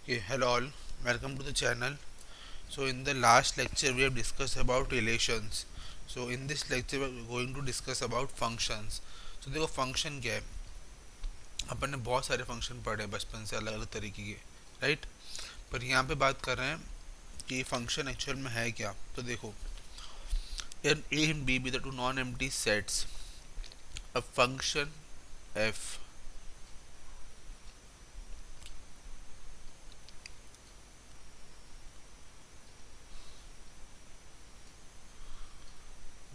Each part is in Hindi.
Okay, hello all, welcome to the channel. So in the last lecture we have discussed about relations. So in this lecture we are going to discuss about functions. So देखो फंक्शन क्या है. अपन ने बहुत सारे फंक्शन पढ़े हैं बचपन से अलग अलग तरीके के, राइट. पर यहाँ पे बात कर रहे हैं कि फंक्शन एक्चुअल में है क्या. तो देखो, in A and B be the two non-empty sets, a function f.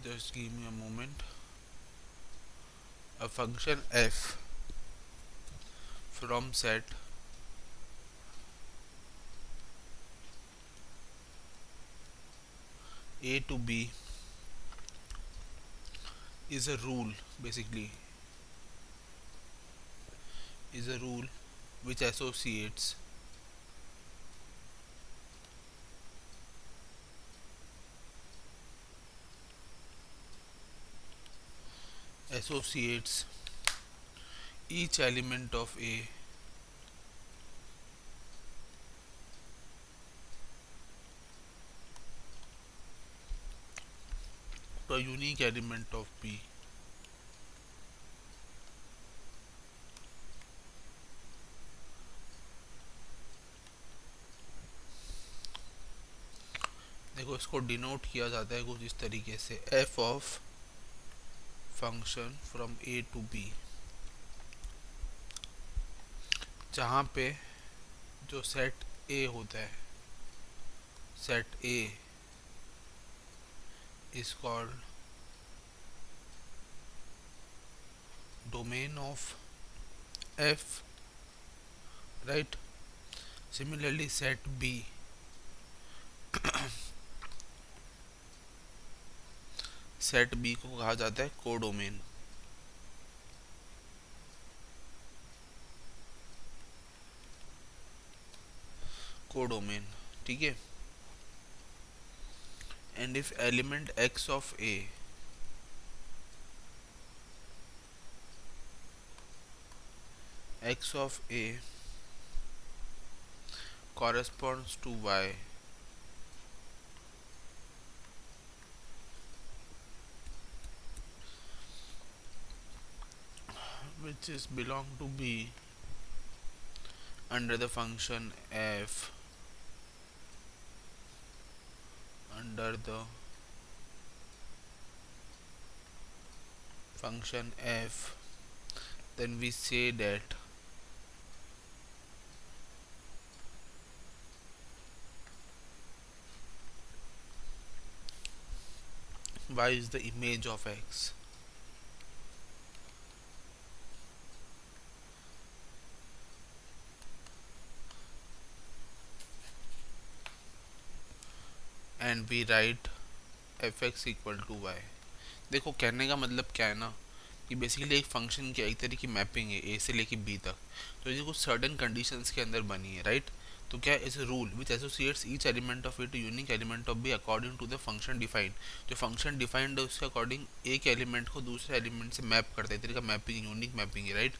Just give me a moment. A function f from set A to B is a rule, basically is a rule which associates each element of A to a unique element of B. देखो, इसको डिनोट किया जाता है कुछ इस तरीके से, f of function from A to B, जहाँ पे जो सेट A होता है, set A is called domain of F, right. Similarly set B, set B को कहा जाता है कोडोमेन. कोडोमेन, ठीक है. And if element x of A x of A corresponds to y, which is belong to B under the function f, under the function f, then we say that y is the image of x. And we write fx equal to y. देखो, कहने का मतलब क्या है ना, कि बेसिकली एक फंक्शन की एक तरह की मैपिंग है ए से लेके बी तक. तो ये कुछ सर्टेन कंडीशंस के अंदर बनी है, राइट. तो क्या is a rule which associates each element of A to unique element of B according to the function defined. जो फंक्शन डिफाइंड है उसके अकॉर्डिंग एक एलिमेंट को दूसरे एलिमेंट से मैप करता है, तरह का मैपिंग, यूनिक मैपिंग है, राइट.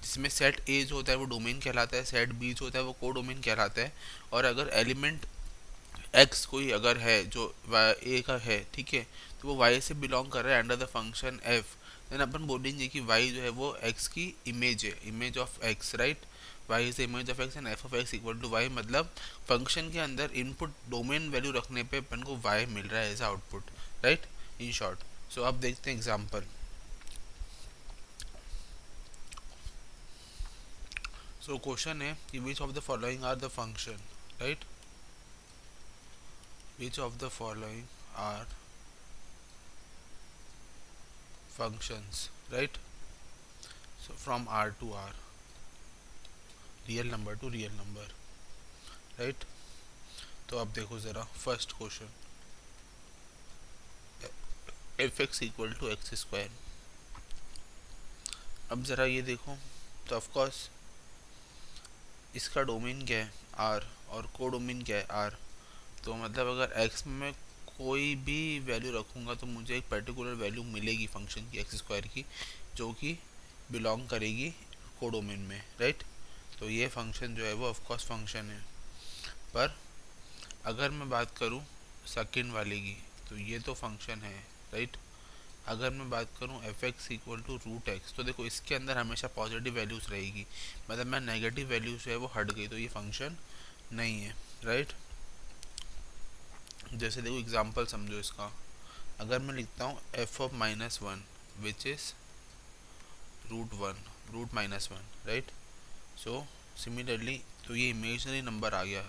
जिसमें सेट ए जो होता है वो डोमेन कहलाता है, सेट बी जो होता है वो को डोमेन कहलाता है. और अगर एलिमेंट एक्स कोई अगर है जो ए का है, ठीक है, तो वो वाई से बिलोंग कर रहा है under the function F. Then अपन बोलेंगे कि वाई जो है वो एक्स की इमेज है, image of x, right. Y is the image of x and f of x equal to y. मतलब फंक्शन के अंदर इनपुट डोमेन वैल्यू रखने पे अपन को वाई मिल रहा है as output, right, in short. So अब देखते हैं एग्जाम्पल. सो क्वेश्चन है कि which of the following are the function, right. Which of the following are functions, right. So from R to R, real number to real number, right. तो अब देखो ज़रा first question, F x equal to X square. अब ज़रा ये देखो, तो ऑफकोर्स इसका डोमेन क्या है आर और को डोमेन क्या है आर. तो मतलब अगर एक्स में कोई भी वैल्यू रखूँगा तो मुझे एक पर्टिकुलर वैल्यू मिलेगी फंक्शन की एक्स स्क्वायर की, जो कि बिलोंग करेगी को डोमेन में, राइट. तो ये फंक्शन जो है वो ऑफकोर्स फंक्शन है. पर अगर मैं बात करूँ सेकंड वाले की, तो ये तो फंक्शन है, राइट। अगर मैं बात करूँ f x equal to root x, तो देखो इसके अंदर हमेशा पॉजिटिव वैल्यूज़ रहेगी, मतलब मैं नेगेटिव वैल्यूज़ है वो हट गई, तो ये फंक्शन नहीं है, राइट। जैसे देखो एग्जांपल समझो इसका, अगर मैं लिखता हूँ f of minus one which is root one, root minus one, right. So similarly तो ये इमेजनरी नंबर आ गया,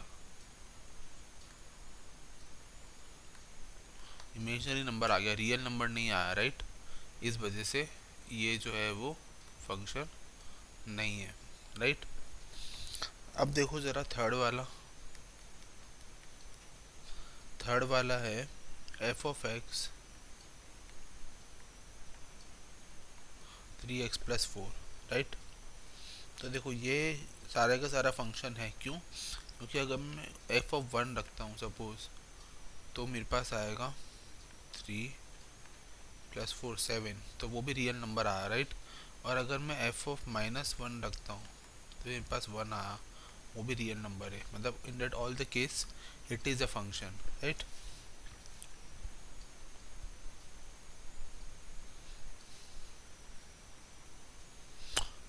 इमेजनरी नंबर आ गया, रियल नंबर नहीं आया, राइट। इस वजह से ये जो है वो फंक्शन नहीं है, राइट। अब देखो ज़रा थर्ड वाला, थर्ड वाला है f of x three x plus four, right. तो देखो ये सारे का सारा फंक्शन है, क्यों? क्योंकि अगर मैं एफ ऑफ वन रखता हूँ सपोज, तो मेरे पास आएगा थ्री प्लस फोर सेवन, तो वो भी रियल नंबर आया, राइट। और अगर मैं एफ ऑफ माइनस वन रखता हूँ, तो मेरे पास वन आया, वो भी रियल नंबर है, मतलब in that all the case it is a function, right.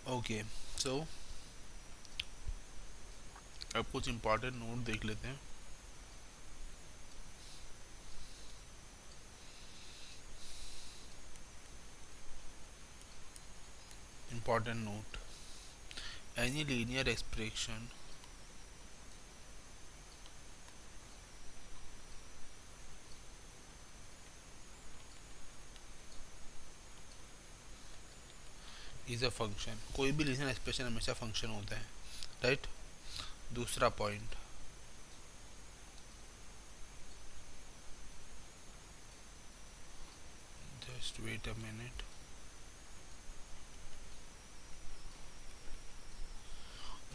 Okay, so अब कुछ इंपॉर्टेंट नोट देख लेते हैं। Important note, any linear expression is a function, कोई भी लीनियर एक्सप्रेशन हमेशा फंक्शन होता है, राइट। दूसरा point, just wait a minute,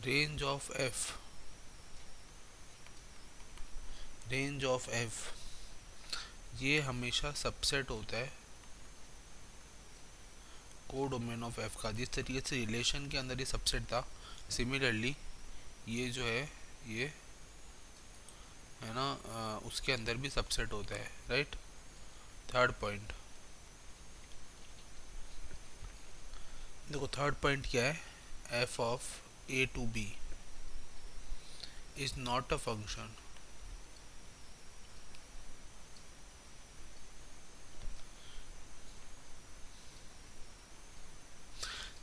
range of f, range of f ये हमेशा सबसेट होता है को डोमेन ऑफ एफ का, जिस तरीके से रिलेशन के अंदर ये सबसेट था, सिमिलरली ये जो ये है ना, उसके अंदर भी सबसेट होता है, राइट। थर्ड पॉइंट, देखो थर्ड पॉइंट क्या है, f of A to B is not a function,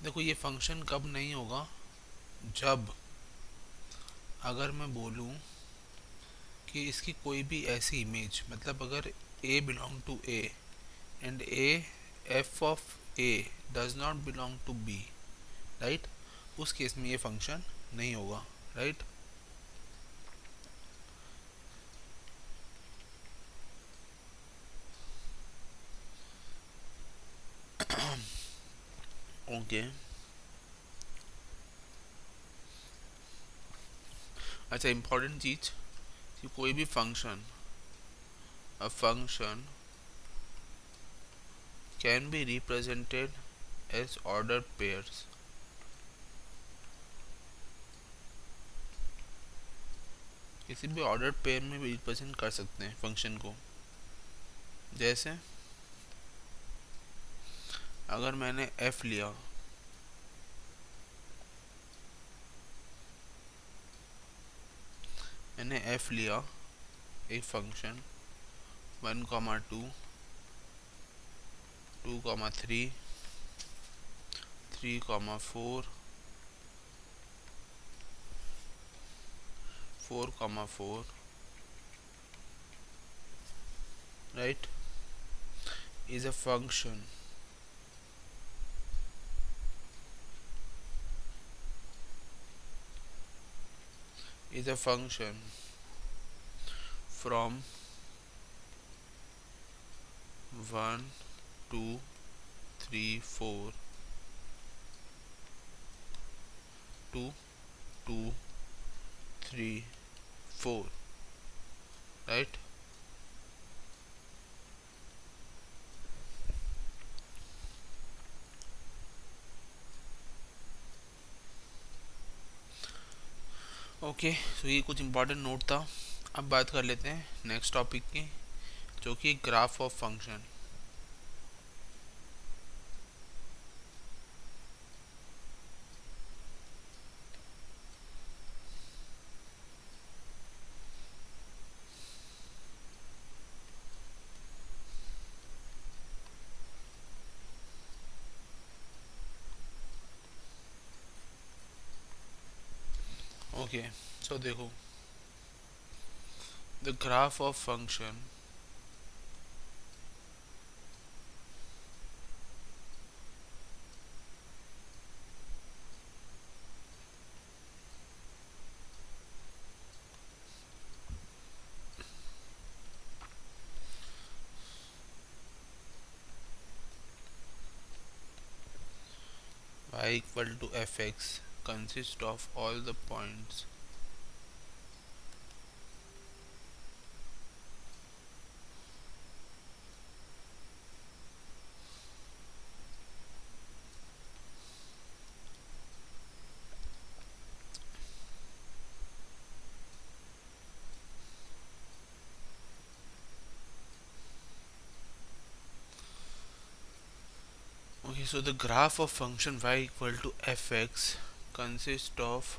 देखो ये फंक्शन कब नहीं होगा, जब अगर मैं बोलूँ कि इसकी कोई भी ऐसी इमेज, मतलब अगर A belong to A and A F of A does not belong to B, right, उस केस में ये फंक्शन नहीं होगा, राइट। ओके, अच्छा इंपॉर्टेंट चीज कि कोई भी function, a function can be represented as order pairs, किसी भी ऑर्डर पेयर में भी रिप्रेजेंट कर सकते हैं फंक्शन को। जैसे अगर मैंने एफ लिया, मैंने एफ लिया एक function one comma two, two comma three, three comma four, four comma four, right, is a function is a function from 1 2 3 4 to 2 3 4, right. Okay, तो ये कुछ इंपॉर्टेंट नोट था। अब बात कर लेते हैं नेक्स्ट टॉपिक की, जो कि ग्राफ ऑफ फंक्शन। ओके, सो देखो, the graph of function y equal to fx consists of all the points okay, so the graph of function y equal to fx consists of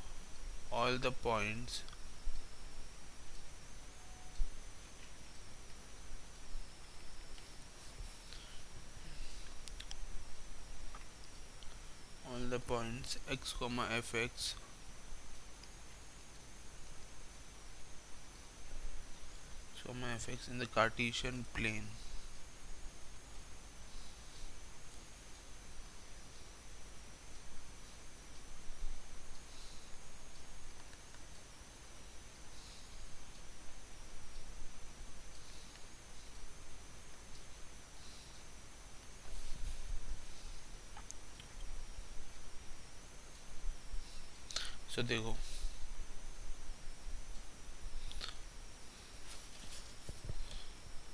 all the points x comma fx in the Cartesian plane. So देखो,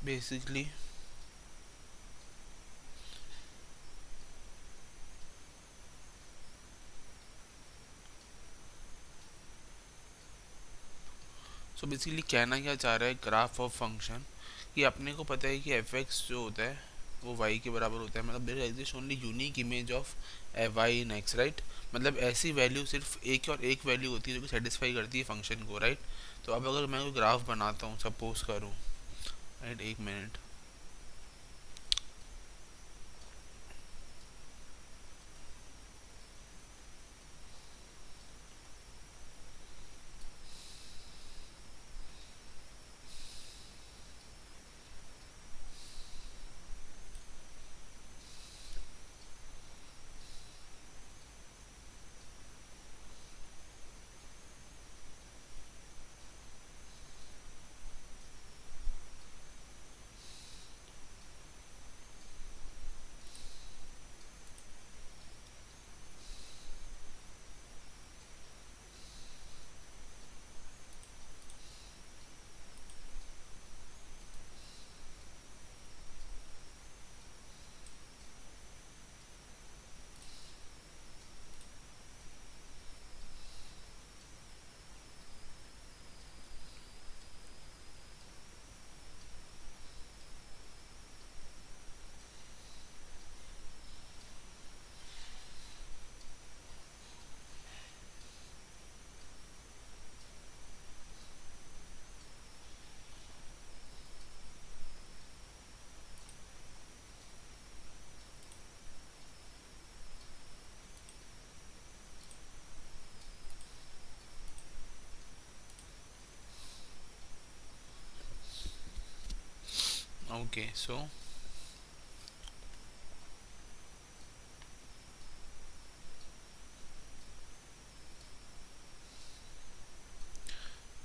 बेसिकली कहना क्या चाह रहा है ग्राफ ऑफ फंक्शन, कि अपने को पता है कि एफ एक्स जो होता है वो वाई के बराबर होता है, मतलब there exist only unique image of y in x, right. मतलब ऐसी वैल्यू सिर्फ एक और एक वैल्यू होती है जो कि सेटिस्फाई करती है फंक्शन को, राइट। तो अब अगर मैं कोई ग्राफ बनाता हूँ, सपोज करूँ, राइट, एक minute, okay. So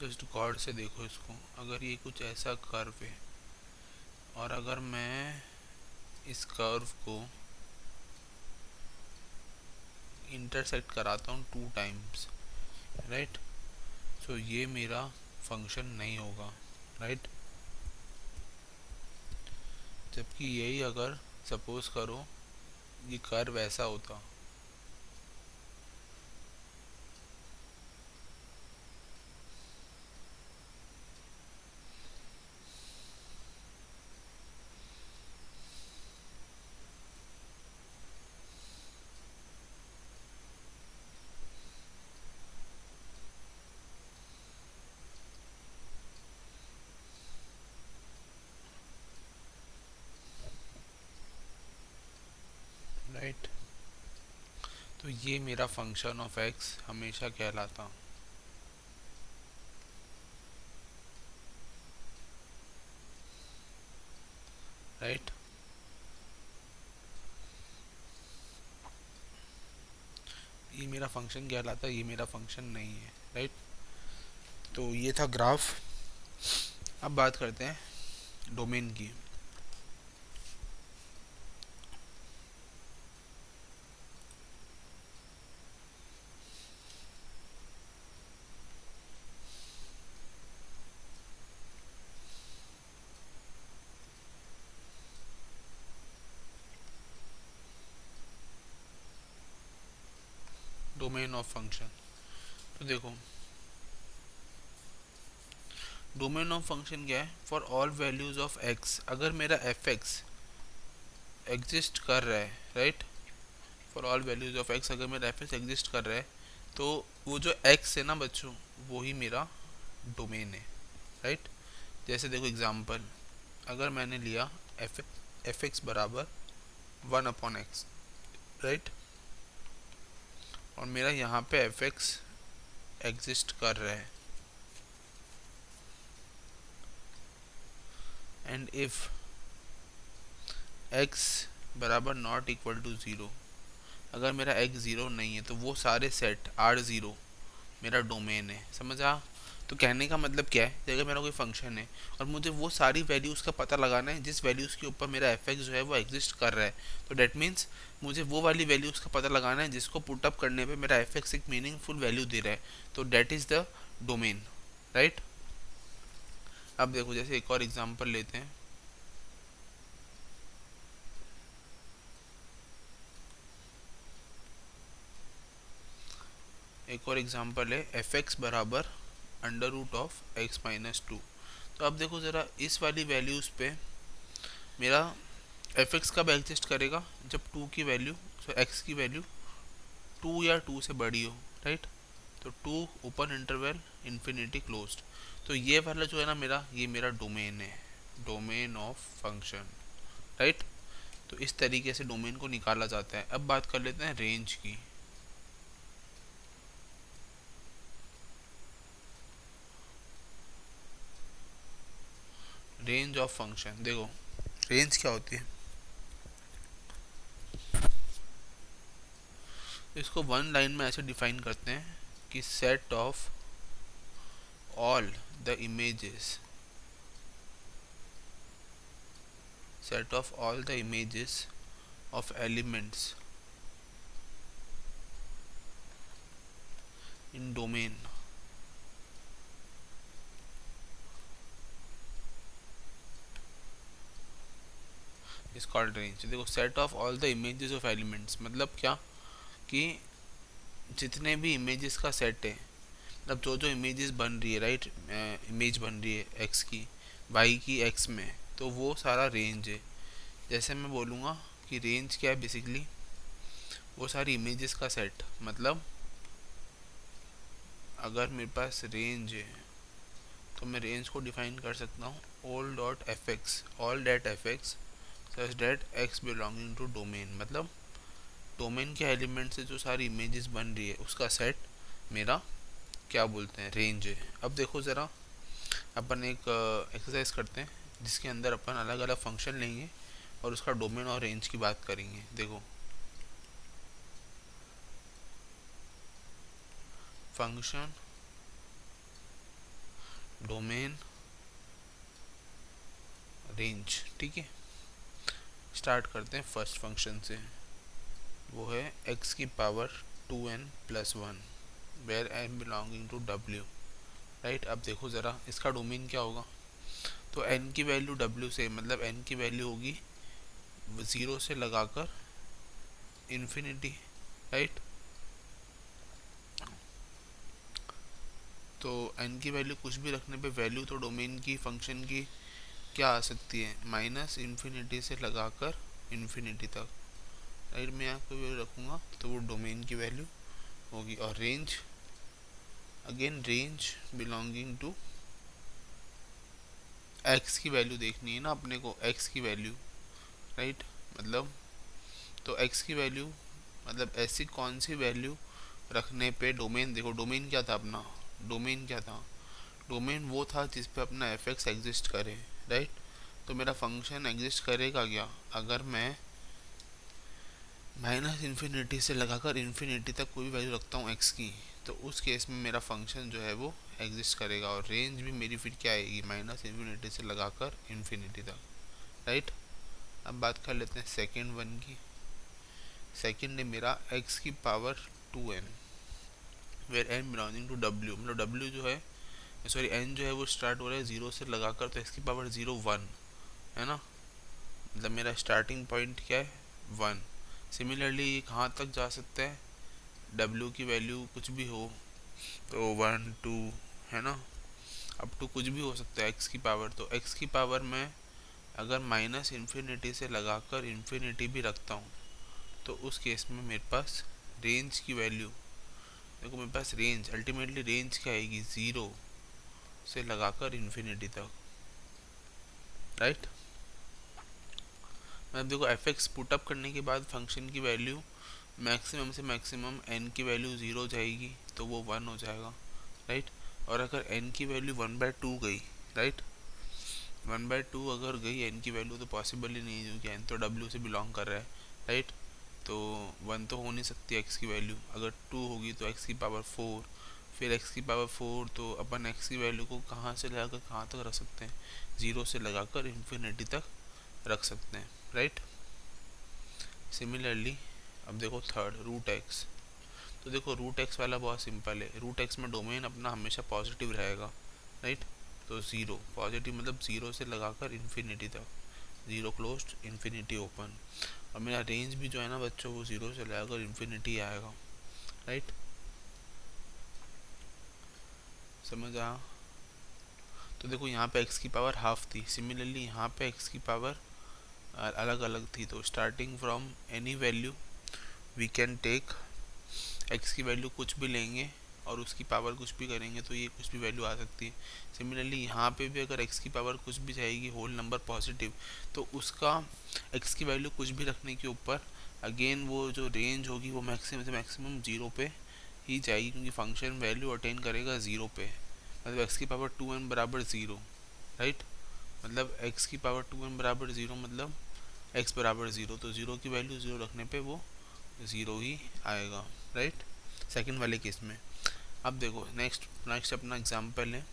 just God से देखो इसको, अगर ये कुछ ऐसा कर्व है और अगर मैं इस कर्व को इंटरसेक्ट कराता हूँ टू टाइम्स, राइट, सो ये मेरा फंक्शन नहीं होगा, राइट। जबकि यही अगर सपोज करो ये कर्व ऐसा होता, ये मेरा फंक्शन ऑफ एक्स हमेशा कहलाता, राइट। ये मेरा फंक्शन कहलाता, ये मेरा फंक्शन नहीं है, राइट। तो ये था ग्राफ। अब बात करते हैं डोमेन की। डोमेन ऑफ फंक्शन, तो देखो डोमेन ऑफ फंक्शन क्या है, for all values of x, अगर मेरा एफ एक्स एग्जिस्ट कर रहा है, right. For all values of x, अगर मेरा एफ एक्स एग्जिस्ट कर रहा है, तो वो जो एक्स है ना बच्चों, वो ही मेरा डोमेन है, राइट। जैसे देखो एग्जांपल, अगर मैंने लिया एफ एक्स बराबर 1/x, राइट, और मेरा यहाँ पे एफ एक्स एग्जिस्ट कर रहा है, एंड इफ x बराबर नॉट इक्वल टू ज़ीरो, अगर मेरा x ज़ीरो नहीं है तो वो सारे सेट R0 मेरा डोमेन है, समझा। तो कहने का मतलब क्या है, कि अगर मेरा कोई फंक्शन है और मुझे वो सारी वैल्यूज़ का पता लगाना है जिस वैल्यूज़ के ऊपर मेरा एफ एक्स जो है वो एग्जिस्ट कर रहा है, तो डेट मीन्स मुझे वो वाली वैल्यूज़ का पता लगाना है जिसको पुट अप करने पे मेरा एफ एक्स एक मीनिंगफुल वैल्यू दे रहा है, तो that is the domain, right. अब देखो जैसे एक और एग्जांपल लेते हैं। एक और एग्जांपल है एफ एक्स बराबर under root of x minus two. तो अब देखो ज़रा इस वाली वैल्यूज़ पे मेरा एफ एक्स कब एग्जिस्ट करेगा, जब टू की वैल्यू, एक्स की वैल्यू टू या टू से बड़ी हो, राइट। तो two open interval infinity closed, तो ये वाला जो है ना मेरा, ये मेरा डोमेन है, डोमेन ऑफ फंक्शन, राइट। तो इस तरीके से डोमेन को निकाला जाता है। अब बात कर लेते हैं रेंज की। रेंज ऑफ फंक्शन, देखो रेंज क्या होती है, इसको वन लाइन में ऐसे डिफाइन करते हैं कि set of all the images, set of all the images of elements in domain is called range। देखो set of all the images of elements मतलब क्या, कि जितने भी इमेजेस का सेट है, मतलब जो जो इमेजेस बन रही है, राइट, इमेज बन रही है एक्स की, वाई की एक्स में, तो वो सारा रेंज है। जैसे मैं बोलूँगा कि रेंज क्या है, बेसिकली वो सारी इमेजेस का सेट, मतलब अगर मेरे पास रेंज है तो मैं रेंज को डिफाइन कर सकता हूँ all dot f x, all that f x such that x belonging to domain, मतलब डोमेन के एलिमेंट से जो सारी इमेजेस बन रही है उसका सेट मेरा क्या बोलते हैं, रेंज है। अब देखो ज़रा अपन एक एक्सरसाइज करते हैं जिसके अंदर अपन अलग अलग फंक्शन लेंगे और उसका डोमेन और रेंज की बात करेंगे। देखो फंक्शन, डोमेन, रेंज, ठीक है। स्टार्ट करते हैं फर्स्ट फंक्शन से, वो है x की power 2n+1 where n belonging to w, right. अब देखो ज़रा इसका डोमेन क्या होगा, तो n की वैल्यू w से, मतलब n की वैल्यू होगी ज़ीरो से लगाकर इन्फिनिटी, राइट। तो n की वैल्यू कुछ भी रखने पे वैल्यू तो डोमेन की फंक्शन की क्या आ सकती है, माइनस इन्फिनिटी से लगाकर इन्फिनिटी तक, राइट। मैं यहाँ कोई वैल्यू रखूँगा तो वो डोमेन की वैल्यू होगी। और range, again range belonging to x की वैल्यू देखनी है ना अपने को, एक्स की वैल्यू, राइट। मतलब तो एक्स की वैल्यू मतलब ऐसी कौन सी वैल्यू रखने पे डोमेन, देखो डोमेन क्या था अपना, डोमेन क्या था, डोमेन वो था जिस पे अपना एफ एक्स एग्जिस्ट करे, राइट। तो मेरा फंक्शन एग्जिस्ट करेगा क्या, अगर मैं माइनस इन्फिनिटी से लगाकर इन्फिनिटी तक कोई वैल्यू रखता हूँ एक्स की, तो उस केस में मेरा फंक्शन जो है वो एग्जिस्ट करेगा, और रेंज भी मेरी फिर क्या आएगी, माइनस इन्फिनिटी से लगाकर इन्फिनिटी तक, राइट। अब बात कर लेते हैं सेकेंड वन की। सेकेंड है मेरा एक्स की power 2n, where n belonging to W, मतलब डब्ल्यू जो है, सॉरी एन जो है वो स्टार्ट हो रहा है जीरो से लगाकर, तो एक्स की पावर जीरो वन है ना, मतलब मेरा स्टार्टिंग पॉइंट क्या है, वन। सिमिलरली ये कहाँ तक जा सकता है, डब्ल्यू की वैल्यू कुछ भी हो, तो वन टू है ना, अप टू कुछ भी हो सकता है एक्स की पावर। तो एक्स की पावर में अगर माइनस इन्फिनिटी से लगाकर इन्फिनिटी भी रखता हूँ, तो उस केस में मेरे पास रेंज की वैल्यू, देखो मेरे पास रेंज अल्टीमेटली रेंज क्या आएगी, ज़ीरो से लगाकर इन्फिनिटी तक, राइट। मतलब देखो एफ एक्स पुटअप करने के बाद फंक्शन की वैल्यू मैक्सिमम से मैक्सिमम एन की वैल्यू ज़ीरो हो जाएगी, तो वो वन हो जाएगा, राइट। और अगर एन की वैल्यू वन बाई टू गई, राइट, वन बाई टू अगर गई एन की वैल्यू, तो पॉसिबल ही नहीं है क्योंकि एन तो डब्ल्यू से बिलोंग कर रहा है, राइट। तो वन तो हो नहीं सकती एक्स की वैल्यू, अगर टू होगी तो एक्स की पावर फोर, फिर एक्स की पावर फोर, तो अपन एक्स की वैल्यू को कहाँ से लगाकर कहाँ तक रख सकते हैं, ज़ीरो से लगाकर इन्फिनिटी तक रख सकते हैं, राइट। सिमिलरली अब देखो थर्ड रूट एक्स, तो देखो रूट एक्स वाला बहुत सिंपल है, रूट एक्स में डोमेन अपना हमेशा पॉजिटिव रहेगा, राइट। तो ज़ीरो पॉजिटिव मतलब ज़ीरो से लगाकर इन्फिनिटी तक, ज़ीरो क्लोज्ड इन्फिनिटी ओपन, और मेरा रेंज भी जो है ना बच्चों वो ज़ीरो से लगाकर इन्फिनिटी आएगा, राइट। समझ आया। तो देखो यहाँ पे एक्स की पावर हाफ थी, सिमिलरली यहाँ पे एक्स की पावर अलग अलग थी, तो starting from any value we can take, x की वैल्यू कुछ भी लेंगे और उसकी पावर कुछ भी करेंगे तो ये कुछ भी वैल्यू आ सकती है। सिमिलरली यहाँ पे भी अगर एक्स की पावर कुछ भी जाएगी होल नंबर पॉजिटिव, तो उसका एक्स की वैल्यू कुछ भी रखने के ऊपर अगेन वो जो रेंज होगी वो मैक्सिमम से मैक्सिमम जीरो पे ही जाएगी, क्योंकि फंक्शन वैल्यू अटेन करेगा ज़ीरो पे, मतलब एक्स की पावर टू एन बराबर ज़ीरो, राइट। मतलब एक्स की पावर टू एन बराबर ज़ीरो मतलब एक्स बराबर ज़ीरो, तो ज़ीरो की वैल्यू ज़ीरो रखने पे वो ज़ीरो ही आएगा, राइट, सेकंड वाले केस में। अब देखो नेक्स्ट नेक्स्ट अपना एग्जांपल है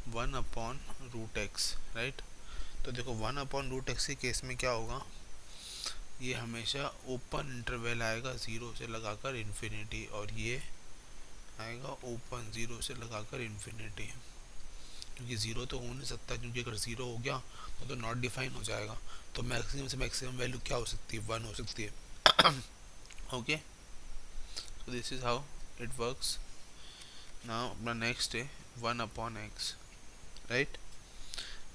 one upon root x, right. तो देखो वन अपॉन रूट एक्स के केस में क्या होगा, ये हमेशा ओपन इंटरवल आएगा ज़ीरो से लगाकर इन्फिनिटी, और ये आएगा ओपन ज़ीरो से लगाकर इन्फिनिटी, क्योंकि ज़ीरो तो हो नहीं सकता, क्योंकि अगर ज़ीरो हो गया तो नॉट डिफाइन हो जाएगा, तो मैक्सिमम से मैक्सिमम वैल्यू क्या हो सकती है, वन हो सकती है। Okay, so this is how it works. Now अपना नेक्स्ट है वन अपॉन एक्स, राइट।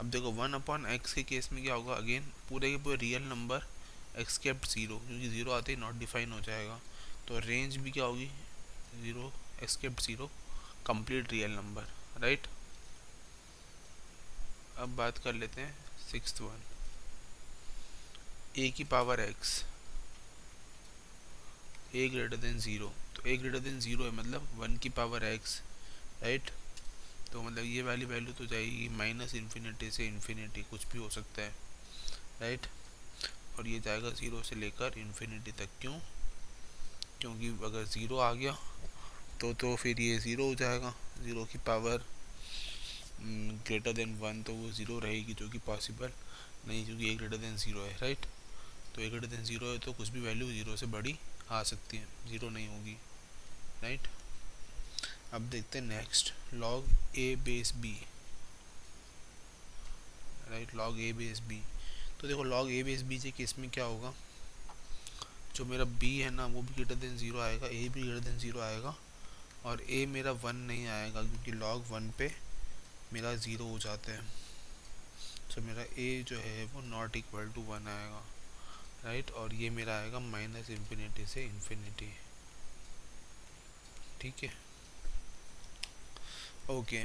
अब देखो वन अपॉन एक्स के केस में क्या होगा, अगेन पूरे के पूरे real number x kept zero, क्योंकि ज़ीरो आते ही नॉट डिफाइन हो जाएगा, तो रेंज भी क्या होगी, zero x kept zero complete real number, right. अब बात कर लेते हैं सिक्स्थ वन, ए की पावर एक्स, ए ग्रेटर देन ज़ीरो, तो ए ग्रेटर देन ज़ीरो है मतलब वन की पावर एक्स, राइट। तो मतलब ये वाली वैल्यू तो जाएगी माइनस इन्फिनिटी से इन्फिनिटी, कुछ भी हो सकता है, राइट। और ये जाएगा ज़ीरो से लेकर इन्फिनिटी तक, क्यों, क्योंकि अगर ज़ीरो आ गया तो फिर ये ज़ीरो हो जाएगा, ज़ीरो की पावर ग्रेटर देन वन, तो वो ज़ीरो रहेगी जो कि पॉसिबल नहीं, क्योंकि ए ग्रेटर देन ज़ीरो है, राइट। तो ए ग्रेटर देन ज़ीरो है तो कुछ भी वैल्यू ज़ीरो से बड़ी आ सकती है, ज़ीरो नहीं होगी, राइट। अब देखते हैं नेक्स्ट लॉग ए बेस बी, राइट, लॉग ए बेस बी। तो देखो लॉग ए बेस बी के केस में क्या होगा, जो मेरा बी है ना वो भी ग्रेटर देन ज़ीरो आएगा, ए भी ग्रेटर देन ज़ीरो आएगा, और ए मेरा वन नहीं आएगा क्योंकि लॉग वन पे मेरा ज़ीरो हो जाता है, तो मेरा ए जो है वो नॉट इक्वल टू वन आएगा, राइट। और ये मेरा आएगा माइनस इन्फिनिटी से इन्फिनिटी, ठीक है, ओके।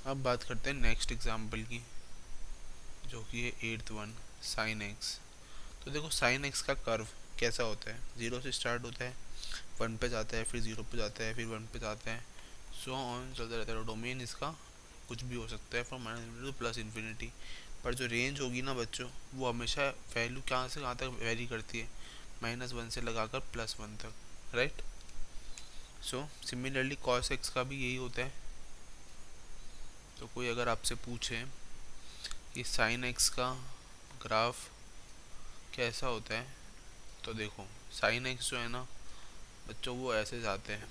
अब बात करते हैं नेक्स्ट एग्जाम्पल की, जो कि है 8th वन, साइन एक्स। तो देखो साइन एक्स का कर्व कैसा होता है, 0 से स्टार्ट होता है, 1 पे जाता है, फिर 0 पे जाता है, फिर 1 पे जाता है, सो ऑन चलता रहता है। डोमेन इसका कुछ भी हो सकता है, from minus two plus infinity. पर जो रेंज होगी ना बच्चों, वो हमेशा वैल्यू कहाँ से कहाँ तक वेरी करती है, -1 से लगाकर +1 तक, right. So similarly cos x का भी यही होता है। तो कोई अगर आपसे पूछे कि साइन एक्स का ग्राफ कैसा होता है, तो देखो साइन एक्स जो है ना बच्चों, वो ऐसे जाते हैं।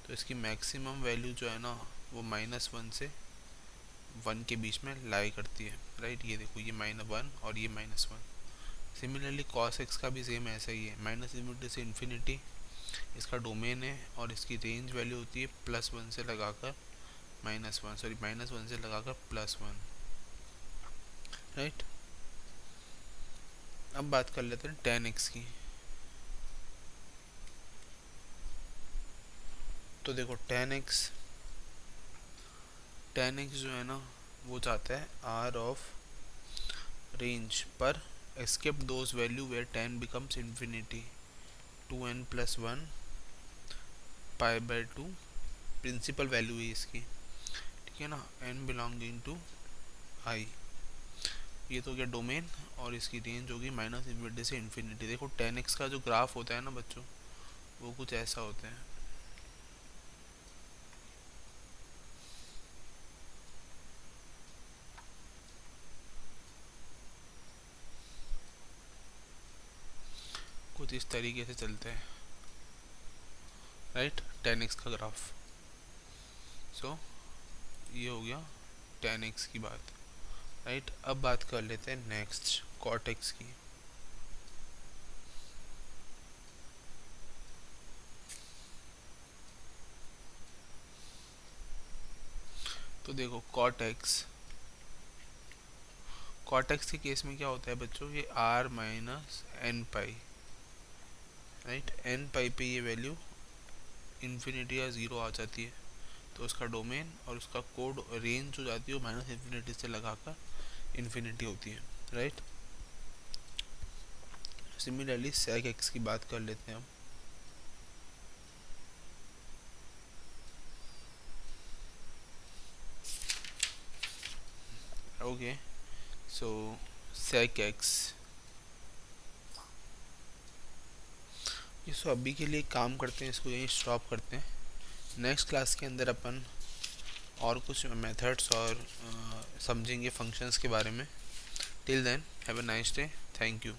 तो इसकी मैक्सिमम वैल्यू जो है ना, वो -1 से 1 के बीच में लाई करती है, राइट। ये देखो, ये -1 और ये -1। सिमिलरली कॉस एक्स का भी सेम ऐसा ही है, माइनस इन्फिनिटी से इन्फिनिटी इसका डोमेन है, और इसकी रेंज वैल्यू होती है +1 से लगाकर -1 से लगाकर +1, राइट। अब बात कर लेते हैं tan x की। तो देखो tan x जो है ना, वो जाता है r ऑफ रेंज पर escape those value where tan becomes infinity, 2n+1 π/2 principal value है इसकी, ठीक है ना, n बिलोंगिंग टू i। ये तो क्या डोमेन, और इसकी रेंज होगी -इन्फिनिटी से इन्फिनिटी। देखो tan x का जो ग्राफ होता है ना बच्चों, वो कुछ ऐसा होता है। कुछ इस तरीके से चलते हैं, राइट, tan x का ग्राफ। सो ये हो गया tan x की बात, राइट। अब बात कर लेते हैं नेक्स्ट cot x की। तो देखो cot x के केस में क्या होता है बच्चों, ये r माइनस एन पाई, राइट। एन पाई पे ये वैल्यू इन्फिनिटी या 0 आ जाती है, तो उसका डोमेन और उसका कोड रेंज हो जाती है वो -इन्फिनिटी से लगाकर इन्फिनिटी होती है, राइट। सिमिलरली sec x की बात कर लेते हैं हम। ओके, सो sec x, सो अभी के लिए काम करते हैं, इसको यहीं स्टॉप करते हैं। नेक्स्ट क्लास के अंदर अपन और कुछ मेथड्स और समझेंगे फंक्शंस के बारे में। Till then have a nice day, thank you.